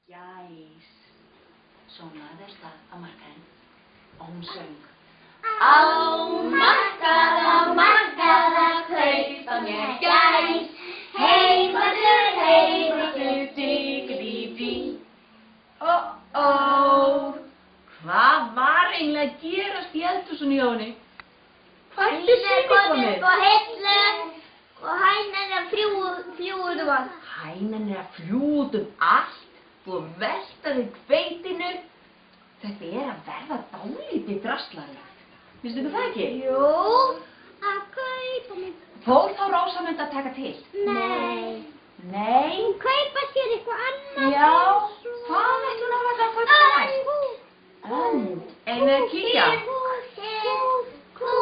Gæs. Svo hún lagði af stað á markaðinn og hún söng. Á markað, kaupa mér gæs. Heimatur, diggi-dí-dí. Hvað var eiginlega að gerast í eldhúsinu hjá henni? Hvað ertu sýnikomið? Upp á hillum og hænan er að fljúga út um allt. Hænan er að fljúga út um allt? Búið að velta þig hveitinu? Þetta er að verða dálítið draslalegt. Finnst þér það ekki? Jú, að kaupa mér. Fór þá Rósamund að taka til? Nei. Nei? Hún kaupa sér eitthvað annað. Já, hvað ætti hún að verða að kaupa sér næst? Önd. Eigum við að kíkja? Kú.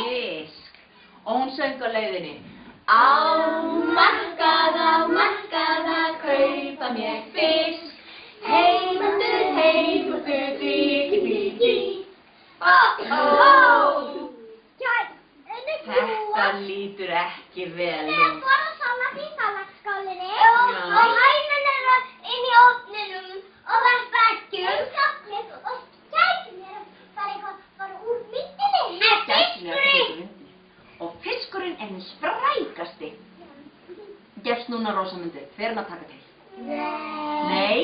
Fisk. Og hún söng á leiðinni. Á markað, kaupa mér fisk. Heimatur, diggi-dí-dí. Þetta lítur ekki vel Við út. erum borðað salat í salatskálinni Já. og hænan er inn í ofninum og verpa eggjum og gæti mér bara eitthvað bara úr myndinni. Fiskurinn! Og fiskurinn er hinn sprækasti. Gefst núna Rósamundu, fer hann að taka til? Nei. Nei?